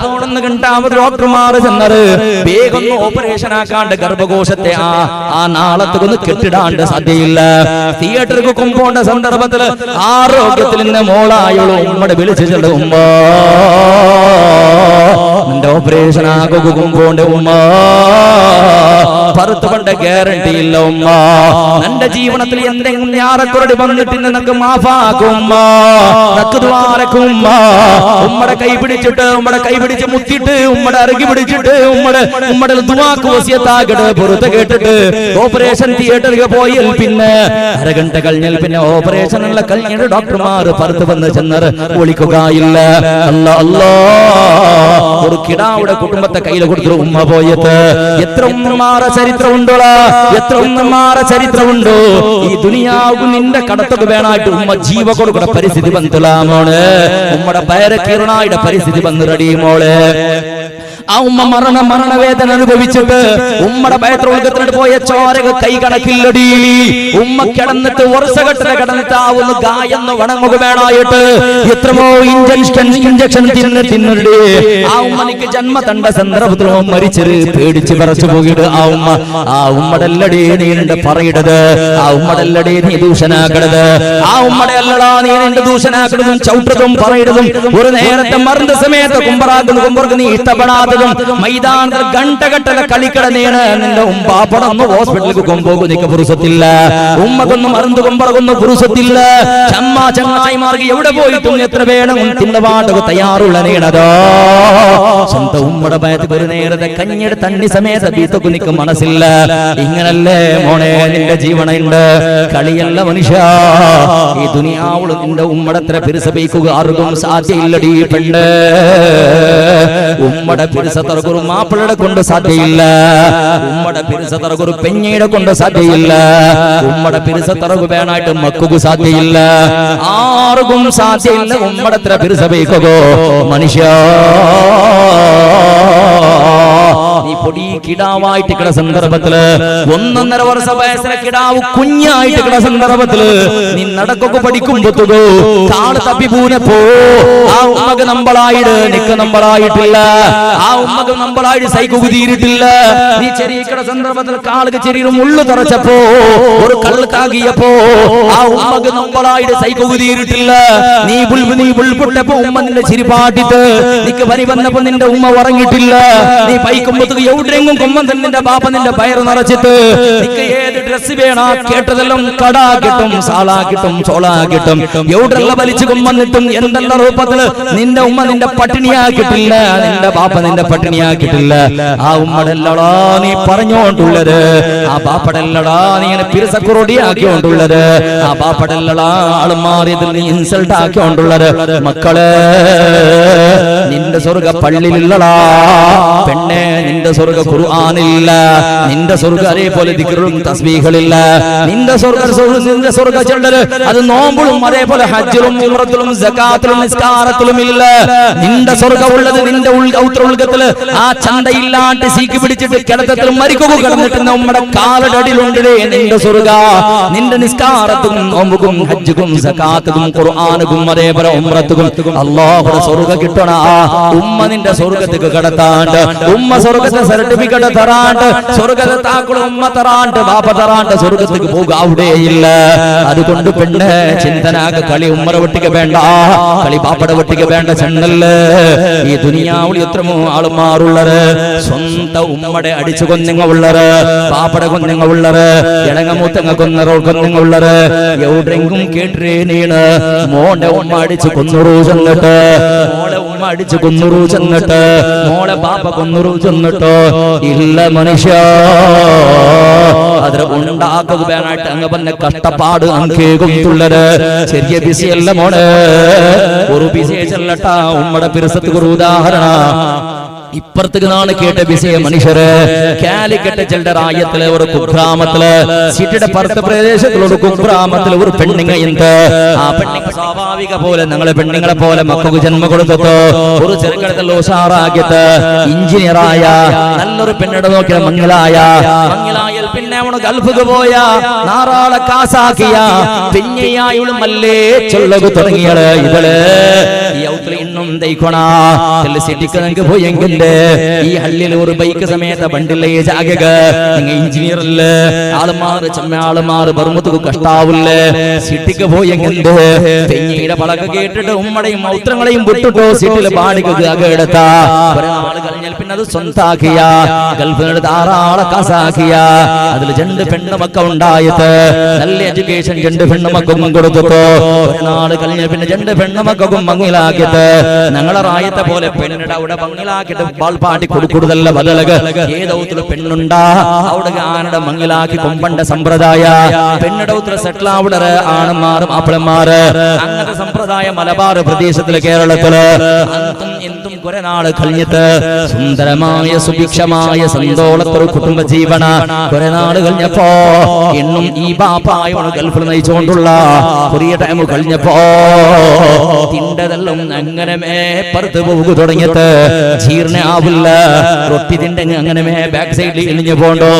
[SPEAKER 1] പോണെന്ന് കണ്ടാമത് ഡോക്ടർമാർ ചെന്നത് വേഗം ഓപ്പറേഷൻ ആക്കാണ്ട് ഗർഭകോശത്തെ ആ നാളത്തൊന്ന് കെട്ടിടാണ്ട് സാധ്യയില്ല. തിയേറ്ററിൽ കൊമ്പോണ്ട സന്ദർഭത്തില് ആരോഗ്യത്തിൽ നിന്ന് മോളായുള്ളൂ ഉമ്മടെ വിളിച്ചു ചെല്ലുമ്പോ നിന്റെ ഓപ്പറേഷൻ ആകുമ്പോണ്ട് ഉമ്മ പറത്തുകൊണ്ട് ഗ്യാരണ്ടി ഇല്ല ഉമ്മ. നിന്റെ ജീവനത്തിൽ എന്തെങ്കിലും ഞാറക്കുറടി വന്നിട്ട് നിനക്ക് മാഫാക്കും ഉമ്മ, നക്ക് ദ്വാരക്കും ഉമ്മ. ഉമ്മടെ കൈ പിടിച്ച് മുത്തിട്ട് ഉമ്മടെ അറുകി പിടിച്ചിട്ട് ഉമ്മടെ ദുആക്ക് വസിയത്താകട്ടെ പുറത്ത് കേട്ടിട്ട് ഓപ്പറേഷൻ തിയേറ്ററിൽ പോയാൽ പിന്നെ അരഘണ്ട കഴിഞ്ഞാൽ പിന്നെ ഓപ്പറേഷനുള്ള കഴിഞ്ഞിട്ട് ഡോക്ടർമാർ പറത്ത് വന്ന് ചെന്നത് ഒളിക്കുകയില്ല. അല്ലാ അല്ലാ ഒരു കിടാവുടെ കുടുംബത്തെ കയ്യിൽ കൊടുത്തു ഉമ്മ പോയത്. എത്ര ഉമ്മമാരെ ചരിത്രമുണ്ടോ, എത്ര ഉമ്മമാരെ ചരിത്രമുണ്ടോ. ഈ ദുനിയാവ് നിന്റെ കടത്തൊക്കെ വേണമായിട്ട് ഉമ്മ ജീവ കൊടുക്കുന്ന പരിസ്ഥിതി ബന്ധുലാമോള്, ഉമ്മടെ പയരക്കീറണായുടെ പരിസ്ഥിതി ബന്ധുറടി മോള്. ആ ഉമ്മ മരണവേദന അനുഭവിച്ചിട്ട് ഉമ്മടെ ഭയത്രോഗത്തിനോട് പോയ ചോരക കൈ കണക്കില്ലടി. ഉമ്മ കിടന്നിട്ട് വർഷഘട്ടന കിടന്നിട്ട് ആവുന്ന ഗായെന്ന് വണങ്ങുക വേണമായിട്ട് എത്രമോ ഇഞ്ചക്ഷൻ തിന്നിട്ട് ആ ഉമ്മനിക്ക് ജന്മ തണ്ട സന്ദർഭത്തിലോ മരിച്ചത് പേടിച്ച് പറച്ചു പോയിട്ട് ആ ഉമ്മടല്ലടേ നീ നിന്റെ പറയിടത്, ആ ഉമ്മടല്ലടേ നീ ദൂഷനാക്കണത്, ആ ഉമ്മടെ അല്ലടാ നീ നിന്റെ ദൂഷനാക്കണതും ചവിട്ടതും പറയിടതും. ഒരു നേരത്തെ മറന്ന സമയത്ത് കുമ്പറാക്കുന്ന കുമ്പർക്ക് നീ ഇഷ്ടപ്പെടാതെ ಮೈದಾನದ ಗಂಟೆಗಟ್ಟಲೆ കളിക്കടನೇണ് നിന്റെ ഉമ്പാപ്പടന്ന് ഹോസ്പിറ്റലിലേക്ക് കൊണ്ടുപോകും നിനക്ക് പുരുഷത്തില്ല ഉമ്മക്കൊന്നും മറന്നു കൊമ്പറകൊന്നും പുരുഷത്തില്ല ചങ്ങായിമാർക്ക് എവിടെ പോയിട്ടും എത്ര വേണം തിന്നപാട്ടൊക്കെ തയ്യാറുള്ള നീണതോ സ്വന്തം ഉമ്മയുടെ ഭയത്തിൽ ഒരു നേരത്തെ കഞ്ഞിയുടെ തണ്ണി സമേത ബീത്തൊക്കെ നിനക്ക് മനസ്സില്ല ഇങ്ങനല്ലേ മോനെ നിന്റെ ജീവനുണ്ട് കളിയല്ല മനുഷ്യ ഈ ദുനിയാവുള്ള നിന്റെ ഉമ്മടെ അത്ര പിരിസപയിക്കുക ആർക്കും സാധ്യയില്ലടി പെണ്ണ് ഉമ്മടെ പിരിസത്തറക്കൊരു മാപ്പിളയുടെ കൊണ്ട് സാധ്യയില്ല ഉമ്മടെ പിരിസത്തറക്കൊരു പെഞ്ഞയുടെ കൊണ്ട് സാധ്യയില്ല ഉമ്മടെ പിരിസത്തറകു വേണായിട്ട് മക്കു സാധ്യയില്ല ആർക്കും സാധ്യയില്ല ഉമ്മടെ അത്ര പിരിസപയിക്കുകോ മനുഷ്യ നീ പൊടി കിടാവായിട്ട് കിട സന്ദർഭത്തില് 1.5 വർഷ വയസ്സിലെ കിടാവ് കുഞ്ഞായിട്ട് കിട സന്ദർഭത്തില് നീ നടക്കൊക്കെ പഠിക്കുമ്പോത്തുകോ കാള് തപ്പിപൂനപ്പോ ആ ഉമ്മക്ക് നമ്മളായിട്ട് നിക്ക് നമ്മളായിട്ടില്ല ആ ഉമ്മക്ക് നമ്മളായിട്ട് സൈക്കു കുതിരിട്ടില്ല നീ ചെറിയ കിട സന്ദർഭത്തിൽ കാളുക്ക് ചെറിയ ഉള്ളു തറച്ചപ്പോ ഒരു കള്ള് കാകിയപ്പോ ആ ഉമ്മക്ക് നമ്മളായിട്ട് സൈക്കു കുതിരിട്ടില്ല നീ പുൾപൊട്ടപ്പോ ഉമ്മ നിന്റെ ചിരിപാട്ടിട്ട് നിക്ക് പനി വന്നപ്പോ നിന്റെ ഉമ്മ ഉറങ്ങിയിട്ടില്ല നീ പൈക്കുമ്പോ എവിടെയെങ്കിലും കൊമ്മൻ നിന്റെ ബാപ്പ നിന്റെ പയറ് നിറച്ചിട്ട് നിനക്ക് ഏത് ഡ്രസ് വേണ കേട്ടതെല്ലാം കടാ കിട്ടും സാളാ കിട്ടും ചോളാ കിട്ടും എവിടെയുള്ള വലിച്ചു കൊമ്മന്നിട്ടും എന്തെല്ലാം രൂപത്തില് നിന്റെ ഉമ്മ നിന്റെ പട്ടിണിയാക്കിട്ടില്ല നിന്റെ ബാപ്പ നിന്റെ പട്ടിണിയാക്കിട്ടില്ല ആ ഉമ്മടെല്ലടാ നീ പറഞ്ഞോണ്ടുള്ളത് ആ ബാപ്പടെല്ലടാ നീ പിരസക്കുറോടി ആക്കിയോണ്ടുള്ളത് ആ ബാപ്പടെല്ലടാ ആള് മാറിയതിൽ നീ ഇൻസൾട്ട് ആക്കിയോണ്ടുള്ളത് മക്കളെ നിന്റെ സ്വർഗ പള്ളിയില്ലടാ പെണ്ണെ നിന്റെ സ്വർഗ ഖുർആനില്ല നിന്റെ സ്വർഗ അതേപോലെ ദിക്റും തസ്ബീഹുകളില്ല നിന്റെ സ്വർഗ ചെണ്ടല് അത് നോമ്പും അതേപോലെ ഹജ്ജിലും ഉംറത്തിലും സകാത്തിലും നിസ്കാരത്തിലും ഇല്ല നിന്റെ സ്വർഗം ഉള്ളത് നിന്റെ ഉൾഗത്തില് ആ ചന്തയില്ലാണ്ട് സീക്ക് പിടിച്ചിട്ട് കിടത്തത്തിൽ മരിക്കുക കിടന്നിട്ട് നമ്മുടെ കാലടിയിലുണ്ട് നിന്റെ സ്വർഗ നിന്റെ നിസ്കാരത്തും നോമ്പും ഹജ്ജും സകാത്തും ഖുർആനുകും അതേപോലെ ഉംറത്തുകും അല്ലാഹുവിന്റെ സ്വർഗ കിട്ടണ ഉമ്മ നിന്റെ സ്വർഗത്തേക്ക് കടത്താണ്ട് ഉമ്മ സ്വർഗത്തെ സർട്ടിഫിക്കറ്റ് തരാണ്ട് സ്വർഗത്തെ താക്കൾ ഉമ്മ തരാണ്ട് ബാപ്പ തരാണ്ട് സ്വർഗത്തേക്ക് പോകുക അവിടെയില്ല അതുകൊണ്ട് പെണ്ണ് ചിന്തനാക കളി ഉമ്മറ വെട്ടിക്ക് വേണ്ട കളി ബാപ്പട വെട്ടിക്ക് വേണ്ട ചെന്നല്ലേ ഈ ദുനിയാവിൽ എത്രമോ ആളുമാറുള്ളത് സ്വന്തം ഉമ്മടെ അടിച്ചു കൊന്നിങ്ങ ഉള്ളത് ബാപ്പട കൊന്നിങ്ങ ഉള്ളത് ഇളങ്ങമൂത്തങ്ങ കൊന്നിങ്ങ ഉള്ളത് എവിടെയെങ്കിലും കേട്ടേ നീണ് മോന്റെ ഉമ്മ അടിച്ചു കൊന്നുറൂ ചെന്നിട്ട് മോളെ ഉമ്മ അടിച്ചു കൊന്നുറൂ ചെന്നിട്ട് മോളെ ബാപ്പ കൊന്നുറൂ ചെന്നിട്ടോ ഇല്ല മനുഷ്യ അതിൽ ഉണ്ടാക്കുക വേണായിട്ട് അങ്ങ് പറഞ്ഞ കഷ്ടപ്പാട് അങ്കേകുള്ളത് ചെറിയ ബിസിയല്ല മോളെ ഒരു ബിസിയെ ചെല്ലട്ടാ ഉമ്മടെ പിരസത്തുക്ക് ഒരു ഉദാഹരണ ഇപ്പുറത്തേക്ക് നാളെ കേട്ട വിഷയ മനുഷ്യര് കാലിക്കട്ട് ചെല്ലറായത്തിലെ ഒരു കുഗ്രാമത്തില് സിറ്റിയുടെ പുറത്തെ പ്രദേശത്തിലൊരു കുഗ്രാമത്തിലെ ഒരു പെണ്ണുങ്ങ എന്ത് ആ പെണ്ണുങ്ങ സ്വാഭാവിക പോലെ ഞങ്ങളെ പെണ്ണുങ്ങളെ പോലെ മക്കൾക്ക് ജന്മം കൊടുത്തിട്ട് ഒരു ചെറുക്കടത്തിൽ ഉഷാറാക്കിയിട്ട് എഞ്ചിനീയറായ നല്ലൊരു പെണ്ണിടെ നോക്കിയ മംഗലായാൽ പിന്നെ അവള് ഗൾഫിക്ക് പോയ നാറാളെ കാസാക്കിയ പിന്നെയായും മല്ലേ ചൊല്ലകു തുടങ്ങിയത് ഇവള് ഇന്നും തയ്ക്കണ സിറ്റിക്ക് നിങ്ങൾക്ക് പോയെങ്കിൽ ഈ ഹള്ളിൽ ഒരു ബൈക്ക് സമേത വണ്ടില്ലേ ജാഗക നിങ്ങൾ എഞ്ചിനീയർ അല്ലേ ആളുമാറ് ബർമുത്തുക്ക് കഷ്ടാവില്ലേ സിറ്റിക്ക് പോയെങ്കിൽ തെങ്ങിയുടെ പളക കേട്ടിട്ട് ഉമ്മടെയും മൗത്രങ്ങളെയും വിട്ടിട്ടോ സിറ്റിയിലെ പാടിക്ക് അകെടുത്ത ഒരാൾ കഴിഞ്ഞാൽ പിന്നെ അത് സ്വന്താക്കിയ ഗൾഫിനോട് ധാരാള കാസാക്കിയ അതിൽ 2 പെണ്ണുമക്ക ഉണ്ടായിട്ട് നല്ല എഡ്യൂക്കേഷൻ 2 പെണ്ണുമക്കും കൊടുത്തിട്ടോ ഒരാൾ കഴിഞ്ഞാൽ പിന്നെ 2 പെണ്ണുമക്കും മങ്ങിലാക്കിയിട്ട് ഞങ്ങളെ റായത്തെ പോലെ പെണ്ണിടെ അവിടെ മങ്ങിലാക്കിയിട്ട് ബാൾപാട്ടി കൊടുക്കുന്നതല്ല ബദലക ഏതൗത്തില് പെണ്ണുണ്ടാ അവിടെ ആനയുടെ മങ്ങിലാക്കി കൊമ്പണ്ട സമ്പ്രദായ പെണ്ണിടൗത്തില് സെറ്റിൽ അവിടെ ആണന്മാരും മാപ്പിളന്മാര് അങ്ങനത്തെ സമ്പ്രദായ മലബാർ പ്രദേശത്തില് കേരളത്തില് അന്തും എന്തും കുറെ നാള് കഴിഞ്ഞിട്ട് സുന്ദരമായ സുഭിക്ഷമായ സന്തോളത്തൊരു കുടുംബ ജീവന കുറെ നാള് കഴിഞ്ഞപ്പോ എന്നും ഈ ബാപ്പായോട് ഗൾഫിൽ നയിച്ചുകൊണ്ടുള്ള കുറേ ടൈം കഴിഞ്ഞപ്പോ തിണ്ടതെല്ലാം അങ്ങനെ പുറത്ത് പോകു തുടങ്ങിയിട്ട് ജീർണ ആവില്ല റൊട്ടി തിണ്ടെങ്കിൽ അങ്ങനെ ബാക്ക് സൈഡിൽ ഇളിഞ്ഞു പോണ്ടോ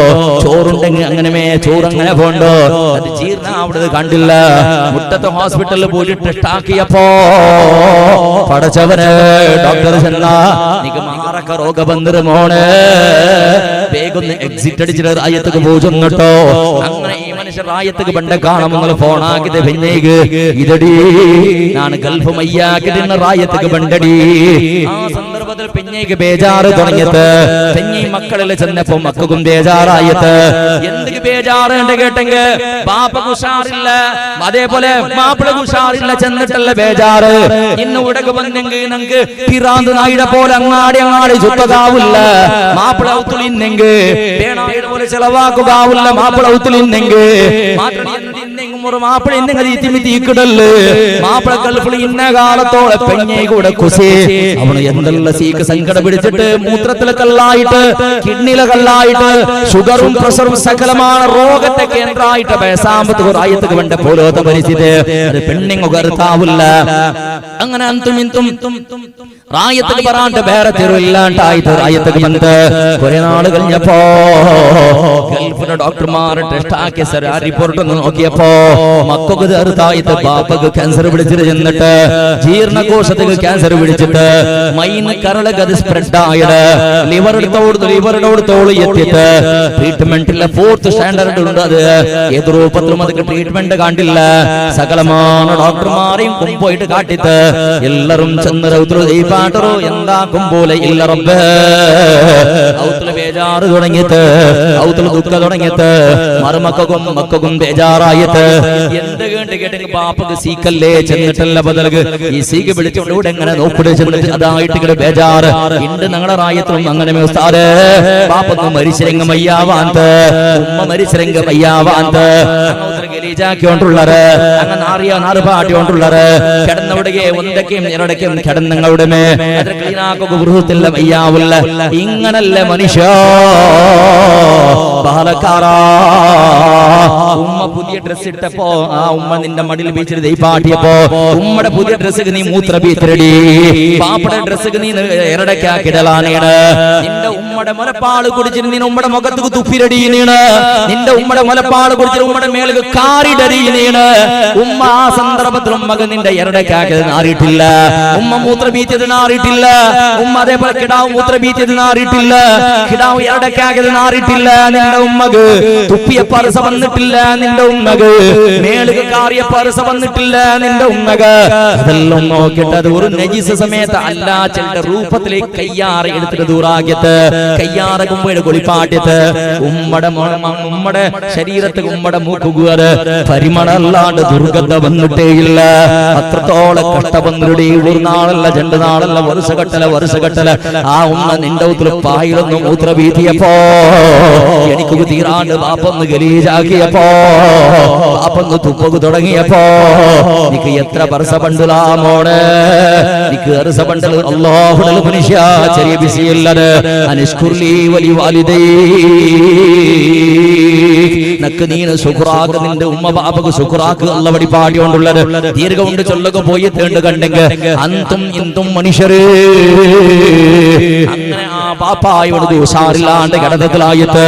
[SPEAKER 1] ചോറുണ്ടെങ്കിൽ അങ്ങനെ ചോറ് അങ്ങനെ പോണ്ടോ അത് ജീർണ അവിടെ കണ്ടില്ല മുട്ടത്തെ ഹോസ്പിറ്റലിൽ പോയിട്ട് ടെസ്റ്റ് ആക്കിയപ്പോ പടച്ചവന് ഡോക്ടർ ചെന്നാ നിക്ക് മാറക്ക രോഗ ബന്ധു മോണ് വേഗം എക്സിറ്റ് അടിച്ചിട്ട് റായത്തേക്ക് പോചൊന്നിട്ടോ അങ്ങനെ ഈ മനുഷ്യർ റായത്തേക്ക് പണ്ട കാണുമ്പോൾ ഫോൺ ആക്കിട്ട് പിന്നേക്ക് ഇതടി ഞാൻ ഗൾഫ് മയ്യാക്കിട്ട് റായത്തേക്ക് പണ്ടടി ആ സന്ദർഭത്തിൽ മുതൽ പെഞ്ഞയ്ക്ക് ബേജാറ് തുടങ്ങിയത്. പെഞ്ഞി മക്കളിൽ ചെന്നപ്പോ മക്കും ബേജാറായത്. എന്തൊക്കെ ബേജാറുണ്ട് കേട്ടെങ്കിൽ ബാപ്പക്ക് ഉഷാറില്ല, അതേപോലെ മാപ്പിളക്ക് ഉഷാറില്ല, ചെന്നിട്ടുള്ള ബേജാറ്. ഇന്ന് ഉടക്ക് വന്നെങ്കിൽ നമുക്ക് പിറാന്ത് നായിടെ പോലെ അങ്ങാടി ചുട്ടതാവില്ല. മാപ്പിള ഔത്തുളിന്നെങ്കിൽ പേണായിടെ പോലെ ചെലവാക്കുകാവില്ല. മാപ്പിള ഔത്തുളിന്നെങ്കിൽ മാപ്പിള ഇന്നെങ്കിൽ തീക്കിടല്. മാപ്പിള ഗൾഫിൽ ഇന്ന കാലത്തോടെ പെഞ്ഞെ കൂടെ കുസി അവന് എന്തെല്ലാം സീക്ക് സങ്കടം പിടിച്ചിട്ട് മൂത്രത്തിലെ കല്ലായിട്ട്, കിഡ്നിയിലെ കല്ലായിട്ട്, ഷുഗറും പ്രഷറും സകലமான രോഗത്തെ കേന്ദ്രമായിട്ട് സാമ്പത്തിക റായത്തുക്ക് വേണ്ട പോലത്തെ പരിസ്ഥിതി അത് പെണ്ണിങ്ങ് കരുത്താവില്ല. അങ്ങനെ അന്തും ഇന്തും റായത്തുക്ക് പറയാണ്ട് വേറെ തെരുവില്ലാണ്ടായിട്ട് റായത്തുക്ക് വന്ന് കുറെ നാള് കഴിഞ്ഞപ്പോ ഗൾഫിലെ ഡോക്ടർമാർ ടെസ്റ്റ് ആക്കിയ റിപ്പോർട്ട് ഒന്ന് നോക്കിയപ്പോ മക്കൾക്ക് ചെറുതായിട്ട് ബാപ്പക്ക് ക്യാൻസർ പിടിച്ചിട്ട് ചെന്നിട്ട് ജീർണകോശത്തേക്ക് ക്യാൻസർ പിടിച്ചിട്ട് മൈന് കരളക്ക് അത് സ്പ്രെഡ് ആയത്. ലിവറിനോട് തോള് എത്തിയിട്ട് ട്രീറ്റ്മെന്റിലെ 4th സ്റ്റാൻഡേർഡ് ഉണ്ട്. അത് ഏത് രൂപത്തിലും അതൊക്കെ ട്രീറ്റ്മെന്റ് കണ്ടില്ല. സകലமான ഡോക്ടർമാരെയും പോയിട്ട് കാട്ടിട്ട് എല്ലാരും ചെന്ന് പാട്ടറോ എന്താക്കും പോലെ ഇല്ല റബ്ബേ. ഔത്തുൽ ബേജാറ് തുടങ്ങിയിട്ട്, ഔത്തുൽ ദുഃഖ തുടങ്ങിയിട്ട്, മക്കൾക്കും ബേജാറായിട്ട് എന്ത് കേട്ടെങ്കിൽ ബാപ്പക്ക് സീക്കല്ലേ ചെന്നിട്ടല്ല ബദലക്ക് ഈ സീക്ക് പിടിച്ചുകൊണ്ട് ഇവിടെ എങ്ങനെ നോക്കിട്ട് ചെന്നിട്ട് അതായിട്ട് ബേജാറ് ഇണ്ട്. ഞങ്ങളുടെ റായത്തിലും അങ്ങനെ ഉസ്താദേ ബാപ്പക്ക് മരിച്ചരംഗം അയ്യാവാന്ത്, ഉമ്മ മരിച്ചരംഗം അയ്യാവാന്ത്, ഗലീജാക്കിക്കൊണ്ടുള്ളത് അങ്ങനെ നാറുപാട്ടിക്കൊണ്ടുള്ളത് കിടന്നവിടുകയെ ഒന്തയ്ക്കും ഇരടയ്ക്കും കിടന്നങ്ങളുടെ മേ അത്ര ക്ലീനാക്കൊക്കെ ഗൃഹത്തില്ല വയ്യാവില്ല. ഇങ്ങനല്ലേ മനുഷ്യ ബാലക്കാരാ. ഉമ്മ പുതിയ ഡ്രസ് ഇട്ടപ്പോ ആ ഉമ്മ നിന്റെ മടിയിൽ ബീച്ചിൽ ദൈപ്പാട്ടിയപ്പോ ഉമ്മയുടെ പുതിയ ഡ്രസ്സുക്ക് നീ മൂത്ര ബീത്തിരടി, പാപ്പയുടെ ഡ്രസ്സുക്ക് നീ ഇരടക്കാക്കിടലാനേണ്. നിന്റെ ഉമ്മയുടെ മുലപ്പാട് കുടിച്ചിട്ട് നീ ഉമ്മയുടെ മുഖത്തേക്ക് തുപ്പിരടീനീണ്. നിന്റെ ഉമ്മയുടെ മുലപ്പാട് കുടിച്ചിട്ട് ഉമ്മയുടെ മേലേക്ക് കാറിടരീനീണ്. ഉമ്മ ആ സന്ദർഭത്തിൽ ഉമ്മക്ക് നിന്റെ ഇരടക്കാക്കിയത് നാറിയിട്ടില്ല. ഉമ്മ മൂത്ര ബീച്ചത് നാറിയിട്ടില്ല. ഉമ്മ അതേപോലെ കിടാവ് മൂത്ര ബീച്ചത് നാറിയിട്ടില്ല. കിടാവ് ഇരടക്കാക്കിയത് നാറിയിട്ടില്ല. നിന്റെ ഉമ്മക്ക് തുപ്പിയ പരസ വന്നിട്ടില്ല. നിന്റെ ഉമ്മക്ക് മേലുക കാറിയ പരസ വന്നിട്ടില്ല. നിന്റെ ഉമ്മക്ക് അതെല്ലാം നോക്കിയിട്ട് അത് ഒരു നജീസ് സമയത്ത് അല്ല ചെന്റെ രൂപത്തിലേക്ക് കയ്യാറ് എടുത്തിട്ട് ദൂറാക്കിയത് കയ്യാറകുമ്പോഴെ കൊളിപ്പാട്ടിയത് ഉമ്മയുടെ ശരീരത്തിൽ ഉമ്മയുടെ മൂക്കുകുവര് പരിമളല്ലാണ്ട് ദുർഗന്ധ വന്നിട്ടേ ഇല്ല. അത്രത്തോളം കഷ്ടബന്ധരുടെ ഒരു നാളല്ല 2 നാളല്ല വർഷഘട്ടല ആ ഉമ്മ നിന്റെ ഉത്തര പായിലൊന്നും മൂത്ര വീതിയപ്പോ എനിക്ക് തീരാണ്ട് ബാപ്പൊന്ന് ഗലീജാക്കിയപ്പോ ബാപ്പൊന്ന് തുപ്പക്ക് തുടങ്ങിയപ്പോ നിക്ക് എത്ര വർഷ പണ്ടിലാ മോടെ നിക്ക് വർഷ പണ്ടൽ അല്ലാഹുവിൽ മനുഷ്യ ചെറിയ ബിസിയല്ലത് അനിഷ്കുർലി വലി വാലിദൈ നക്ക് നീന ശുക്റാക്ക് നിന്റെ ഉമ്മ ബാപ്പക്ക് ശുക്റാക്ക് അല്ലാഹ് വടി പാടിയോണ്ടുള്ളത് ദീർഘ കൊണ്ട് ചൊല്ലക പോയി തേണ്ട് കണ്ടെങ്കിൽ അന്തും ഇന്തും മനുഷ്യരേ അങ്ങനെ ആ ബാപ്പായോട് ഉഷാറില്ലാണ്ട് കിടത്തത്തിലായിട്ട്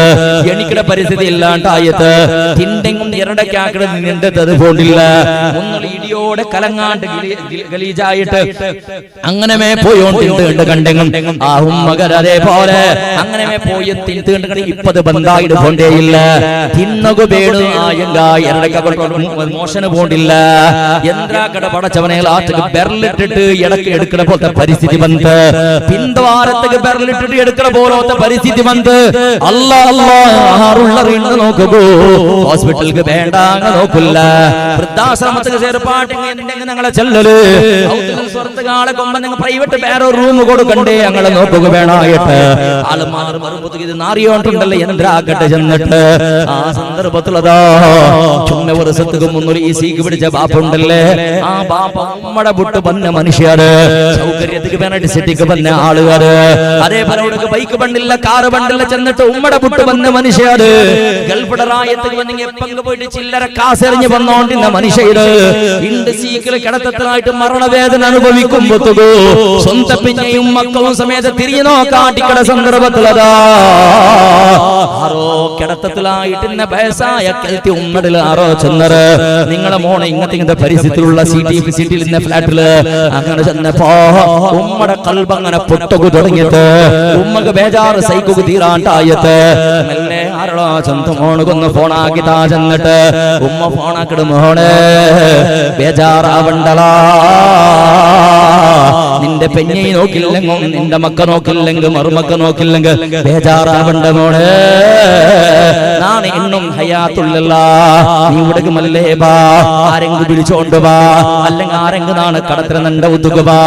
[SPEAKER 1] എനിക്കിടെ പരിസ്ഥിതി ഇല്ലാണ്ടായിട്ട് തിണ്ടെങ്കും ഇരടക്കാക്കിട നിന്റെ പോണ്ടില്ല ഒന്നുള്ള ഇടിയോടെ കലങ്ങാണ്ട് ഗലീജായിട്ട് അങ്ങനെ പോയോണ്ട് കണ്ടെങ്കും ആ ഉമ്മകർ അതേപോലെ അങ്ങനെ പോയി തിണ്ട് ഇപ്പത് ബന്ധായിട്ട് പോണ്ടേയില്ല. തിന്നകു വേണു മോശന് പോണ്ടില്ല. യന്ത്രാക്കട പടച്ചവനെ ബെർലിട്ടിട്ട് ഇടക്ക് എടുക്കണ പോലത്തെ പരിസ്ഥിതി വന്ന് പിന്തുവാരത്തേക്ക് ബെർലിട്ടിട്ട് എടുക്കണ പോലത്തെ പരിസ്ഥിതി വന്ന് അല്ലാറുള്ള നോക്കൂ ഹോസ്പിറ്റലിക്ക് വേണ്ട നോക്കില്ല. വൃദ്ധാശ്രമത്തിന് ഞങ്ങളെ ചെല്ലല് സ്വർത്തുകാളെ കൊമ്പ നിങ്ങൾ പ്രൈവറ്റ് വേറെ റൂം കൊടുക്കണ്ടേ ഞങ്ങളെ നോക്കുക വേണായിട്ട് ആള് മാറി ഇത് നാറിയോണ്ടുണ്ടല്ലോ യന്ത്രാക്കട്ടെ ചെന്നിട്ട് ആ സന്ദർഭത്തിലതാ ചുമ്മ വർഷத்துக்கு മുന്നൊരു ഈ സീക്ക് പിടിച്ച ബാപ്പുണ്ടല്ലേ ആ ബാപ്പ ഉമ്മടെ പുട്ട് വന്ന മനുഷ്യര് സൗകര്യത്തിക്ക് വേണ്ടിട്ട് സിറ്റിക്ക് വന്ന ആളുകാര് അതേപോലെ ബൈക്ക് പണ്ടില്ല കാറ് പണ്ടില്ല ചെന്നിട്ട് ഉമ്മടെ പുട്ട് വന്ന മനുഷ്യര് ഗൾഫിടെ റായത്തേക്ക് വന്നെങ്കിൽ എപ്പങ്ക് പോയിട്ട് ചില്ലറ കാസെറിഞ്ഞ് വന്നോണ്ടിരുന്ന മനുഷ്യര് ഇണ്ട് സീക്കില് കിടത്തത്തിനായിട്ട് മരണവേദന അനുഭവിക്കുമ്പോഴത്തോ സ്വന്തം പിന്നെയും മക്കളും സമയത്ത് തിരിഞ്ഞു നോക്കാട്ടിക്കട സന്ദർഭത്തിലതാ ആരോ കിടത്തത്തിലായിട്ട് വയസ്സായ കെൽത്തി ഉമ്മടിൽ ആരോ ചെന്നത് നിങ്ങളെ മോനെ ഇങ്ങനത്തെ പരിസ്ഥിതിയിലുള്ള സിറ്റിയിൽ ഇന്ന ഫ്ലാറ്റില് അങ്ങനെ ചെന്നപ്പോ ഉമ്മടെ കൽബ് അങ്ങനെ പൊട്ടകു തുടങ്ങിയിട്ട് ഉമ്മക്ക് ബേജാറ് സൈക്കു തീരാണ്ടായിട്ട് മെല്ലെ ആരോ സ്വന്തം മോണ് കൊന്ന് ഫോണാക്കിട്ടാ ചെന്നിട്ട് ഉമ്മ ഫോണാക്കിട് മോനെ ബേജാറാവണ്ടലാ നിന്റെ നിന്റെ പെഞ്ഞൈ നോക്കില്ലെങ്കിൽ, നിന്റെ മക്ക നോക്കില്ലെങ്കിൽ, മറുമക്ക നോക്കില്ലെങ്കിൽ ബേജാറാവണ്ട മോളെ. നാണ് എന്നും ഹയാത്തുള്ള നീ ഉടകുമല്ലേ ബാ, ആരെങ്കിലും വിളിച്ചോണ്ട് വാ, അല്ലെങ്കിൽ ആരെങ്കിലും നാണ് കടത്തിര നണ്ട ഉതുകുവാ.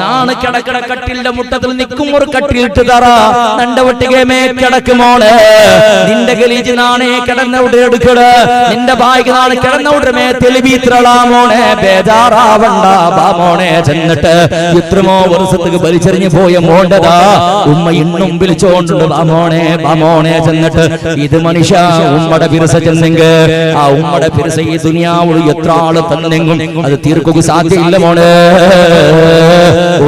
[SPEAKER 1] നാണ് കിടക്കട കട്ടിലിന്റെ മുട്ടത്തിൽ നിൽക്കും ഒരു കട്ടിലിട്ട് തറ നണ്ട ഒട്ടികമേ കിടക്കുമോളെ. നിന്റെ ഗലീജ് നാണേ കിടന്ന ഉടനെ എടുക്കട, നിന്റെ ബാഗ് നാണ് കിടന്ന ഉടനെ തെളിവീത്രളാമോണെ. ബേജാറാവണ്ട ബാ മോണെ. ചെന്നിട്ട് ഇത്രമോ വർഷത്തേക്ക് വലിച്ചെറിഞ്ഞു പോയ മോണ്ടതാ ഉമ്മ ഇന്നും വിളിച്ചോണ്ടുണ്ട് ബാ മോണെ, ബാ മോണെ. ചെന്നിട്ട് ഇത് മനുഷ്യ ഉമ്മടെ പിരസ ചെന്നെങ്കിൽ ആ ഉമ്മടെ പിരസ ഈ ദുനിയാവുൾ എത്ര ആള് തന്നെങ്കും അത് തീർക്കുക സാധ്യമില്ല മോളെ.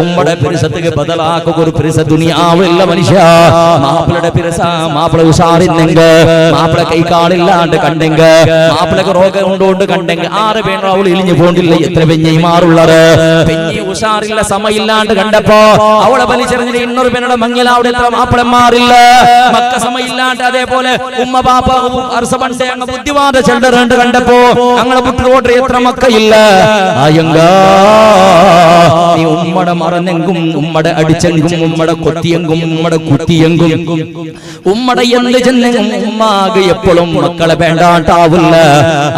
[SPEAKER 1] ഉമ്മടെ പിരസത്തേക്ക് ബദലാക്കുക ഒരു പിരസ ദുനിയാവില്ല മനുഷ്യ. മാപ്പിളയുടെ പിരസ മാപ്പിള ഉഷാറിന്നെങ്കിൽ, മാപ്പിള കൈക്കാളില്ലാണ്ട് കണ്ടെങ്കിൽ, മാപ്പിളക്ക് രോഗം കൊണ്ടുകൊണ്ട് കണ്ടെങ്കിൽ ആറ് പേണ അവൾ ഇലിഞ്ഞു പോണ്ടില്ല. എത്ര പെഞ്ഞൈമാറുള്ളത് പെഞ്ഞി ഉഷാറില്ല സമയില്ലാണ്ട് കണ്ടപ്പോ അവളെ വലിച്ചെറിഞ്ഞിട്ട് ഇന്നൊരു പെണ്ണുടെ മങ്ങില അവിടെ എത്ര മാപ്പിളന്മാരില്ല. മക്ക സമയില്ലാണ്ട് അതേപോലെ ഉമ്മ ബാപ്പ അർസപണ്ടേ അങ്ങ് ബുദ്ധിവാദ ചെണ്ടറുണ്ട് കണ്ടപ്പോ അങ്ങനെ പുട്ടിലോട്ട് എത്ര മക്കയില്ല. ആയങ്കാ നീ ഉമ്മടെ മറന്നെങ്കും, ഉമ്മടെ അടിച്ചെങ്കും, ഉമ്മടെ കൊത്തിയെങ്കും, ഉമ്മടെ കുത്തിയെങ്കും, ഉമ്മടെ എന്ത് ചെന്നെങ്കും ഉമ്മാകെ എപ്പോഴും മക്കളെ വേണ്ടാട്ടാവില്ല.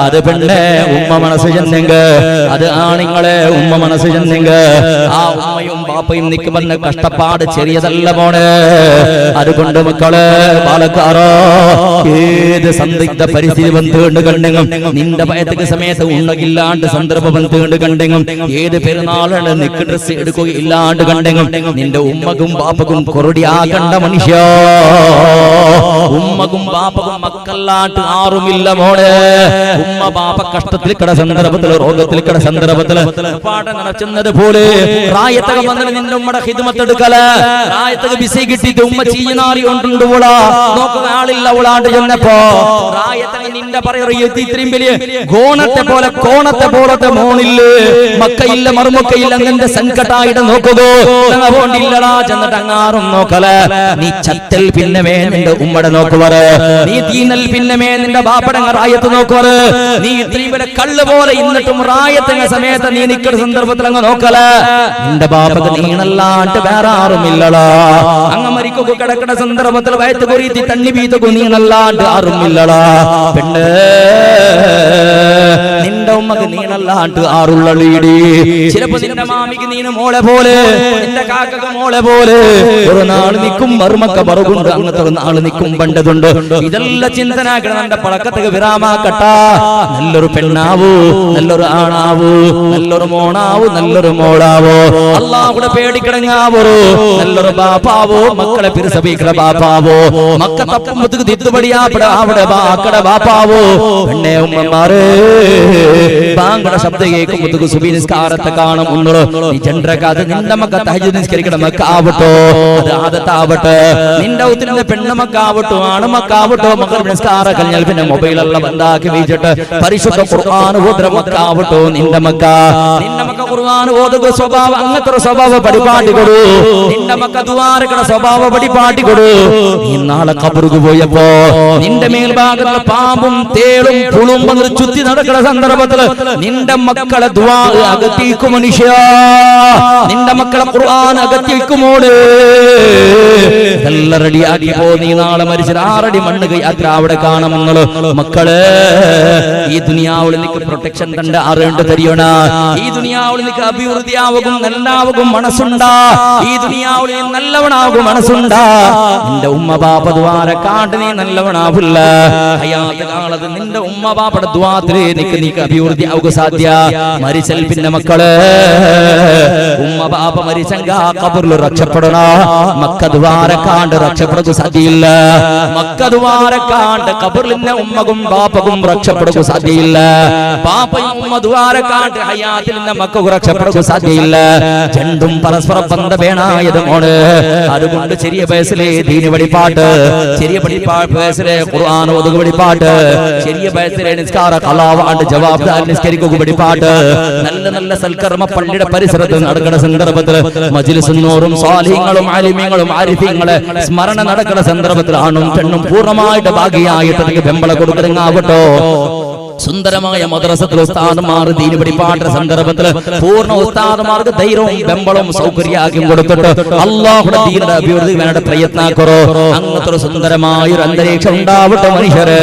[SPEAKER 1] അത് പെണ്ണെ ഉമ്മ മനസ്സ് ചെന്നെങ്ക, അത് ആണിങ്ങളെ ഉമ്മ മനസ്സ് ചെന്നെങ്ക ആ ഉമ്മയും ബാപ്പയും നിൽക്കുമെന്ന കഷ്ടപ്പാട് ചെറിയതല്ല മോനെ. അതുകൊണ്ട് മക്കളെ പാലക്കാരോ ഏത് സന്ദിഗ്ധ പരിസ്ഥിതി വന്നുകൊണ്ട് കണ്ടെങ്കും, നിന്റെ ഭയത്തിക്ക് സമയത്ത് ഉണ്ണകില്ലാണ്ട് സന്ദർഭം വന്നുകൊണ്ട് കണ്ടെങ്കും, ഏത് പെരുന്നാളാണ് നിക്ക് ഡ്രസ് എടുക്കുകയില്ലാണ്ട് കണ്ടെങ്കും, നിന്റെ ഉമ്മക്കും ബാപ്പക്കും കൊറടിയാകണ്ട മനുഷ്യ. ഉമ്മക്കും ബാപ്പക്കും മക്കല്ലാട്ട് ആറുമില്ല മോളെ. ഉമ്മ ബാപ്പ കഷ്ടത്തിൽ കട സന്ദർഭത്തിൽ, രോഗത്തിൽ കട സന്ദർഭത്തിൽ പാഠം നടത്തുന്നത് പോലെ റായത്തക വന്നിട്ട് നിന്റെ ഉമ്മയുടെ ഹിദ്മത്ത് എടുക്കല. റായത്തക ബിസി കിട്ടിയിട്ട് ഉമ്മ ചീനാറി കൊണ്ടുണ്ട് പോളാ നോക്കുക ആളില്ല അവളാണ്ട് ചെന്നപ്പോ റായത്തക നിന്റെ പറയുക ഇത്രയും വലിയ ഗോണത്തെ പോലെ കോണത്തെ പോലത്തെ മോണില്ലേ മക്കയില്ല മറുമക്കയില്ല നിന്റെ സങ്കടായിട്ട് നോക്കുക പോണ്ടില്ലടാ. ചെന്നിട്ട് അങ്ങാറും നോക്കല. നീ ചത്തൽ പിന്നമേ നിന്റെ ഉമ്മടെ നോക്കുവറ്, നീ തീനൽ പിന്നമേ നിന്റെ ബാപ്പടങ്ങ റായത്ത് നോക്കുവറ്. നീ ഇത്രയും വരെ കള്ള് പോലെ ഇന്നിട്ടും റായത്തങ്ങ സമയത്ത് നീ നിൽക്കുന്ന സന്ദർഭത്തിൽ അങ്ങ് നോക്കല. നിന്റെ ബാപ്പക്ക് നീണല്ലാണ്ട് വേറെ ആറുമില്ലടാ. അങ്ങ് മരിക്കൊക്കെ കിടക്കുന്ന സന്ദർഭത്തിൽ വയത്ത് കൊറിയത്തി തണ്ണി വീത്തക്കും നീണല്ലാണ്ട് ആറുമില്ലടാ. പെണ്ണ് നിന്റെ ഉമ്മക്ക് നീണല്ലാണ്ട് ആറുള്ളീടി. ചിലപ്പോ നിന്റെ മാമിക്ക് നീന് മോളെ പോലെ, നിന്റെ കാക്കക്ക് മോളെ പോലെ. ഒരു നാള് നിൽക്കും മറുമക്ക മറുകുണ്ട്, അങ്ങനത്തെ ഒരു നാള് നിൽക്കും പണ്ടതുണ്ട്. ഇതെല്ലാം ചിന്തനാക്കണം. നിന്റെ പഴക്കത്തേക്ക് വിരാമാക്കട്ട. നല്ലൊരു പെണ്ണാവൂ, നല്ലൊരു ആണാവൂ, നല്ലൊരു മോണാവൂ, നല്ലൊരു മോളാവോ, അല്ലാഹുടെ പേടിക്കിടങ്ങാവോ, നല്ലൊരു ബാപ്പാവോ, മക്കളെ പിരിസഭിക്കണ ബാപ്പാവോ, മക്ക തപ്പുമ്പത്തേക്ക് തിത്തുപടിയാപ്പെട അവിടെ ബാക്കട ബാപ്പാവോ. പെണ്ണെ ഉമ്മമാരെ ബാങ്കട ശബ്ദം കേൾക്കുമ്പത്തേക്ക് സുബഹി നിസ്കാരത്തെ കാണും ഉള്ളൂ. നീ ചന്ദ്രകാത് നിന്റെ മക്ക തഹജ്ജുദ് നിസ്കരിക്കണ മക്കാവട്ടോ, അത് ആദത്താവട്ടെ. നിന്റെ ഉത്തിൻ്റെ പെണ്ണമക്കാവട്ടോ ആണുമക്കാവട്ടോ മക്കൾ നിസ്കാരം കഴിഞ്ഞാൽ പിന്നെ മൊബൈലെല്ലാം ബന്ധാക്കി വെച്ചിട്ട് പരിശുദ്ധ ഖുർആൻ ഓതുന്ന മക്കാവട്ടോ നിന്റെ മക്ക. നിന്റെ മക്ക ഖുർആൻ ഓതുക സ്വഭാവം അങ്ങനത്തെ ഒരു സ്വഭാവ പരിപാടി കൊടു. നിന്റെ മക്ക ദുആരക്കണ സ്വഭാവ പരിപാടി കൊടു. നീ നാളെ ഖബറുക്ക് പോയപ്പോ നിന്റെ മേൽഭാഗത്തുള്ള പാമ്പും തേളും പുളും വന്ന് ചുറ്റി നടക്കുന്ന സന്ദർഭത്തിൽ നിന്റെ മക്കളെ ദുആ അകത്തിക്കും മനുഷ്യ. നിന്റെ മക്കളെ ഖുർആൻ അകത്തിക്കുമോട് എല്ലാം റെഡിയാക്കി പോ. നീ നാളെ മരിച്ചത് 6 അടി മണ്ണ് യാത്ര അവിടെ കാണുമെന്നുള്ളു. മക്കള് ഈ ദുനിയാവിൽ നിനക്ക് പ്രൊട്ടക്ഷൻ തന്റെ അറിയേണ്ട തരിയണ. ഈ ദുനിയാവിൽ നിനക്ക് അഭിവൃദ്ധിയാവും നല്ലാവും മനസ്സുണ്ടാ. ഈ ദുനിയാവിൽ നല്ലവനാകും മനസ്സുണ്ടാ. നിന്റെ ഉമ്മ ബാപ്പ ദ്വാര കാണ്ട് നീ നല്ലവനാവില്ല. ഹയാത്ത് കാലത്ത് നിന്റെ ഉമ്മ ബാപ്പയുടെ ദ്വാരത്തില് നിനക്ക് അഭിവൃദ്ധി ആവുക സാധ്യ. മരിച്ചൽ പിന്നെ മക്കള് ഉമ്മ ബാപ്പ മരിച്ചെങ്ക ഖബറിൽ രക്ഷപ്പെടണ. മക്ക ദ്വാര കാണ്ട് രക്ഷപ്പെടുക സാധ്യയില്ല. മക്ക ദ്വാര കാണ്ട് ഖബറിൽ ഉമ്മകും ബാപ്പകും രക്ഷപ്പെടുക സാധ്യയില്ല. ബാപ്പയും ഉമ്മ ദ്വാര കാണ്ട് ഹയാത്തിൽ മക്ക രക്ഷപ്പെടുക സാധ്യയില്ല. രണ്ടും പരസ്പരം ബന്ധവേണായത് മോണ്. അതുകൊണ്ട് ചെറിയ വയസ്സിലെ ദീന് വഴിപാട്ട്, ചെറിയ വയസ്സിലെ ഖുർആൻ ഓതുക വഴിപാട്ട്, ചെറിയ വയസ്സിലെ നിസ്കാര ഖലാവാണ്ട് ജവാബ്ദാരി നിസ്കരിക്കുക വഴിപാട്ട്, നല്ല നല്ല സൽക്കർമ്മ പള്ളിയുടെ പരിസരത്ത് നടക്കുന്ന സന്ദർഭത്തിൽ മജ്ലിസും നൂറും സ്വാലിഹീങ്ങളും ആലിമീങ്ങളും ആരിഫീങ്ങളെ സ്മരണ നടക്കുന്ന സന്ദർഭത്തിൽ ആണും പെണ്ണും പൂർണ്ണമായിട്ട് ഭാഗിയായിട്ട് വെമ്പള കൊടുക്കുന്നങ്ങാവട്ടോ. സുന്ദരമായ മദ്രസത്തിൽ ഉസ്താദുമാർ ദീൻ പഠിപ്പാട്ടുന്ന സന്ദർഭത്തിൽ പൂർണ്ണ ഉസ്താദുമാർക്ക് ധൈര്യവും ബെമ്പളവും സൗകര്യാക്കും കൊടുത്തിട്ട് അല്ലാഹുവിന്റെ ദീനിന്റെ അഭിവൃദ്ധി വേണ്ട പ്രയത്നാക്കറോ. അങ്ങനത്തെ ഒരു സുന്ദരമായ ഒരു അന്തരീക്ഷം ഉണ്ടാവട്ടെ മനുഷ്യരെ.